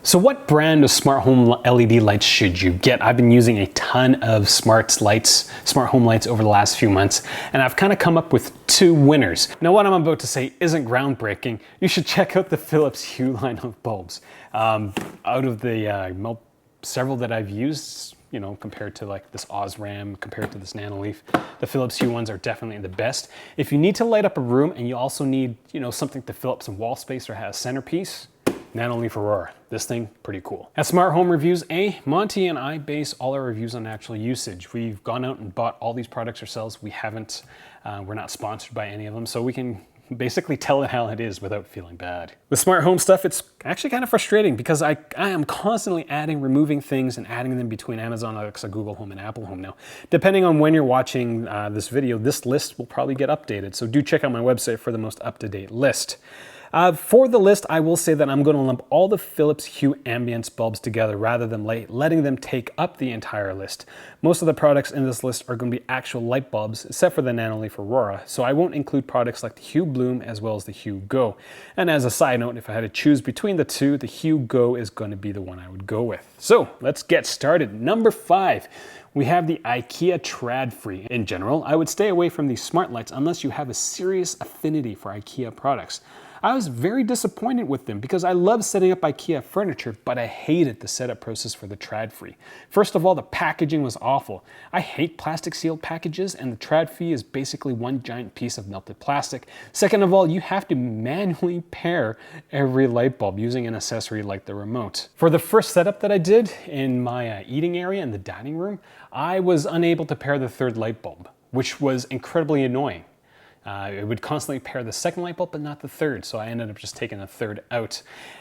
So what brand of smart home LED lights should you get? I've been using a ton of smart home lights over the last few months, and I've kind of come up with two winners. Now what I'm about to say isn't groundbreaking. You should check out the Philips Hue line of bulbs. Out of the several that I've used, you know, compared to like this Osram, compared to this Nanoleaf, the Philips Hue ones are definitely the best. If you need to light up a room and you also need, you know, something to fill up some wall space or have a centerpiece, Nanoleaf Aurora. This thing, pretty cool. At Smart Home Reviews, Monty and I base all our reviews on actual usage. We've gone out and bought all these products ourselves. We're not sponsored by any of them, so we can basically tell it how it is without feeling bad. With smart home stuff, it's actually kind of frustrating because I am constantly removing things and adding them between Amazon, Alexa, Google Home, and Apple Home now. Depending on when you're watching this video, this list will probably get updated, so do check out my website for the most up-to-date list. For the list, I will say that I'm going to lump all the Philips Hue Ambiance bulbs together rather than letting them take up the entire list. Most of the products in this list are going to be actual light bulbs, except for the Nanoleaf Aurora, so I won't include products like the Hue Bloom as well as the Hue Go. And as a side note, if I had to choose between the two, the Hue Go is going to be the one I would go with. So let's get started. Number 5. We have the Ikea Tradfri. In general, I would stay away from these smart lights unless you have a serious affinity for Ikea products. I was very disappointed with them because I love setting up Ikea furniture, but I hated the setup process for the Tradfri. First of all, the packaging was awful. I hate plastic sealed packages, and the Tradfri is basically one giant piece of melted plastic. Second of all, you have to manually pair every light bulb using an accessory like the remote. For the first setup that I did in my eating area in the dining room, I was unable to pair the third light bulb, which was incredibly annoying. It would constantly pair the second light bulb, but not the third, so I ended up just taking the third out.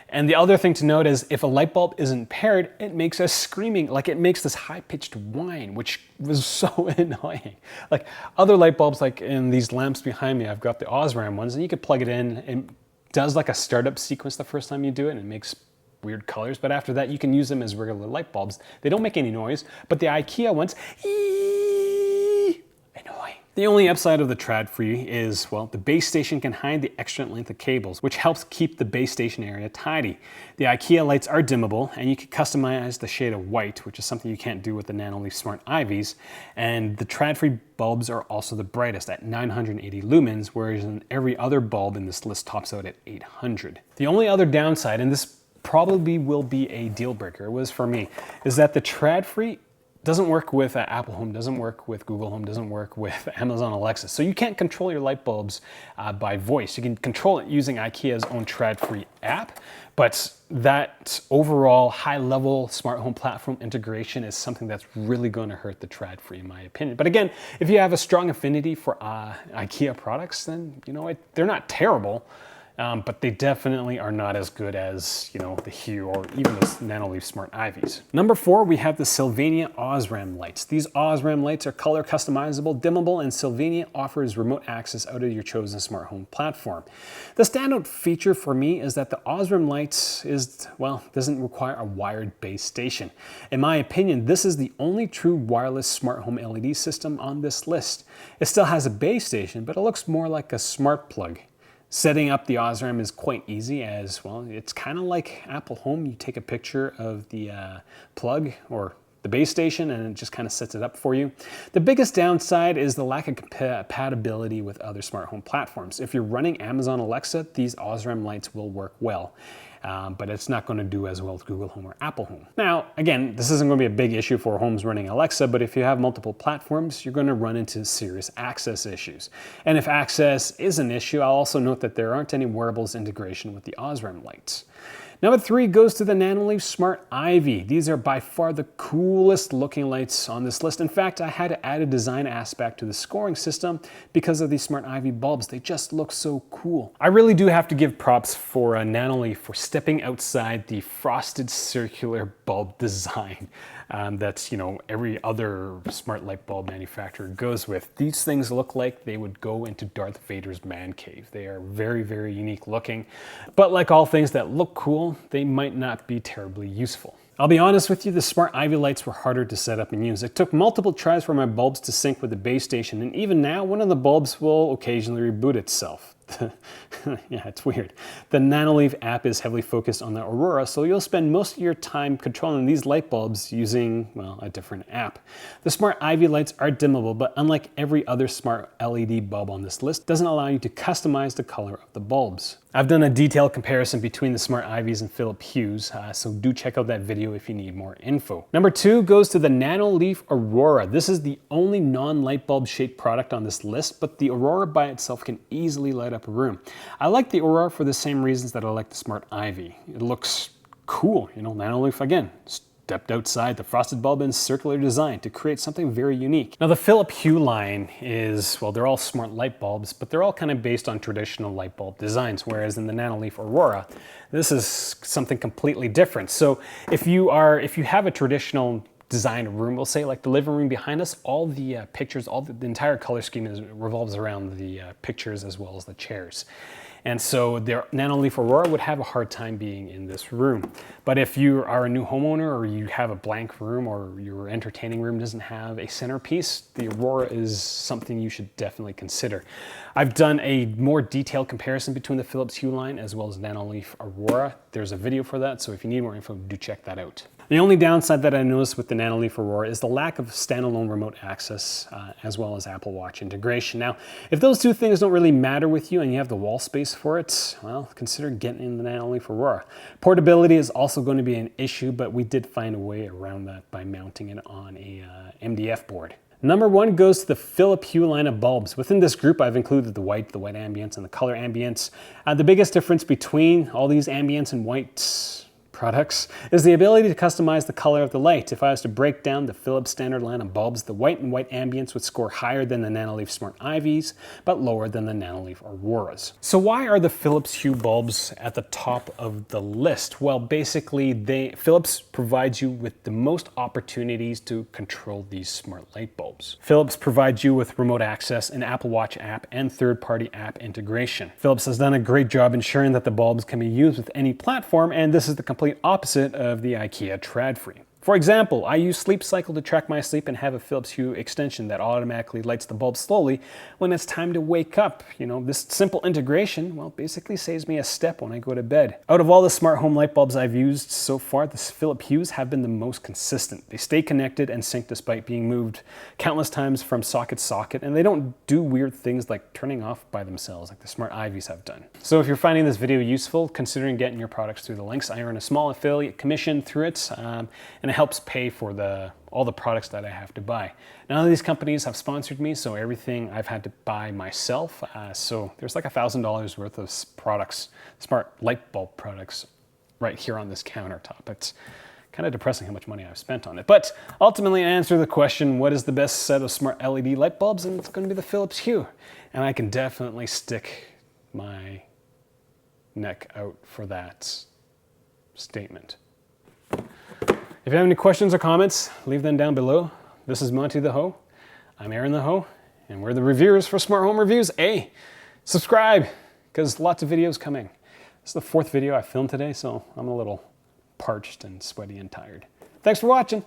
And the other thing to note is if a light bulb isn't paired, it makes a screaming, like it makes this high-pitched whine, which was so annoying. Like other light bulbs, like in these lamps behind me, I've got the Osram ones, and you could plug it in, and it does like a startup sequence the first time you do it, and it makes weird colors, but after that you can use them as regular light bulbs. They don't make any noise, but the Ikea ones, annoying. The only upside of the Tradfri is, well, the base station can hide the extra length of cables, which helps keep the base station area tidy. The Ikea lights are dimmable, and you can customize the shade of white, which is something you can't do with the Nanoleaf Smart Ivies. And the Tradfri bulbs are also the brightest at 980 lumens, whereas every other bulb in this list tops out at 800. The only other downside, and this probably will be a deal breaker, was for me, is that the Tradfri doesn't work with Apple Home, doesn't work with Google Home, doesn't work with Amazon Alexa. So you can't control your light bulbs by voice. You can control it using Ikea's own Tradfri app, but that overall high-level smart home platform integration is something that's really going to hurt the Tradfri, in my opinion. But again, if you have a strong affinity for Ikea products, then you know they're not terrible. But they definitely are not as good as, you know, the Hue or even the Nanoleaf Smart Ivies. Number 4, we have the Sylvania Osram lights. These Osram lights are color customizable, dimmable, and Sylvania offers remote access out of your chosen smart home platform. The standout feature for me is that the Osram lights doesn't require a wired base station. In my opinion, this is the only true wireless smart home LED system on this list. It still has a base station, but it looks more like a smart plug. Setting up the Osram is quite easy as, well, it's kind of like Apple Home. You take a picture of the plug or the base station and it just kind of sets it up for you. The biggest downside is the lack of compatibility with other smart home platforms. If you're running Amazon Alexa, these Osram lights will work well. But it's not going to do as well with Google Home or Apple Home. Now, again, this isn't going to be a big issue for homes running Alexa, but if you have multiple platforms, you're going to run into serious access issues. And if access is an issue, I'll also note that there aren't any wearables integration with the Osram lights. Number 3 goes to the Nanoleaf Smart Ivy. These are by far the coolest looking lights on this list. In fact, I had to add a design aspect to the scoring system because of these Smart Ivy bulbs. They just look so cool. I really do have to give props for Nanoleaf for stepping outside the frosted circular bulb design that's, you know, every other smart light bulb manufacturer goes with. These things look like they would go into Darth Vader's man cave. They are very, very unique looking, but like all things that look cool, they might not be terribly useful. I'll be honest with you, the Smart Ivy lights were harder to set up and use. It took multiple tries for my bulbs to sync with the base station, and even now, one of the bulbs will occasionally reboot itself. yeah, it's weird. The Nanoleaf app is heavily focused on the Aurora, so you'll spend most of your time controlling these light bulbs using, well, a different app. The Smart Ivy lights are dimmable, but unlike every other smart LED bulb on this list, doesn't allow you to customize the color of the bulbs. I've done a detailed comparison between the Smart Ivies and Philips Hues, so do check out that video if you need more info. Number 2 goes to the Nanoleaf Aurora. This is the only non-light bulb shaped product on this list, but the Aurora by itself can easily light up a room. I like the Aurora for the same reasons that I like the Smart Ivy. It looks cool, you know, Nanoleaf again. Stepped outside the frosted bulb and circular design to create something very unique. Now the Philips Hue line is, well, they're all smart light bulbs, but they're all kind of based on traditional light bulb designs, whereas in the Nanoleaf Aurora, this is something completely different. So if you have a traditional design room, we'll say like the living room behind us, all the pictures, the entire color scheme revolves around the pictures as well as the chairs. And so the Nanoleaf Aurora would have a hard time being in this room. But if you are a new homeowner or you have a blank room or your entertaining room doesn't have a centerpiece, the Aurora is something you should definitely consider. I've done a more detailed comparison between the Philips Hue line as well as Nanoleaf Aurora. There's a video for that, so if you need more info, do check that out. The only downside that I noticed with the Nanoleaf Aurora is the lack of standalone remote access as well as Apple Watch integration. Now, if those two things don't really matter with you and you have the wall space for it, well, consider getting in the Nanoleaf Aurora. Portability is also going to be an issue, but we did find a way around that by mounting it on a MDF board. Number 1 goes to the Philips Hue line of bulbs. Within this group, I've included the white ambience, and the color ambience. The biggest difference between all these ambience and white products is the ability to customize the color of the light. If I was to break down the Philips standard line of bulbs, the white and white ambience would score higher than the Nanoleaf Smart Ivies, but lower than the Nanoleaf Auroras. So why are the Philips Hue bulbs at the top of the list? Well, basically, Philips provides you with the most opportunities to control these smart light bulbs. Philips provides you with remote access, an Apple Watch app, and third-party app integration. Philips has done a great job ensuring that the bulbs can be used with any platform, and this is the complete opposite of the Ikea Tradfri. For example, I use Sleep Cycle to track my sleep and have a Philips Hue extension that automatically lights the bulb slowly when it's time to wake up. You know, this simple integration, well, basically saves me a step when I go to bed. Out of all the smart home light bulbs I've used so far, the Philips Hues have been the most consistent. They stay connected and sync despite being moved countless times from socket to socket, and they don't do weird things like turning off by themselves like the Smart Ivies have done. So if you're finding this video useful, considering getting your products through the links, I earn a small affiliate commission through it, and it helps pay for all the products that I have to buy. None of these companies have sponsored me, so everything I've had to buy myself. So there's like $1,000 worth of products, smart light bulb products, right here on this countertop. It's kind of depressing how much money I've spent on it. But ultimately, I answer the question, what is the best set of smart LED light bulbs? And it's going to be the Philips Hue. And I can definitely stick my neck out for that statement. If you have any questions or comments, leave them down below. This is Monty the Ho. I'm Aaron the Ho, and we're the reviewers for Smart Home Reviews. Hey, subscribe, because lots of videos coming. This is the 4th video I filmed today, so I'm a little parched and sweaty and tired. Thanks for watching.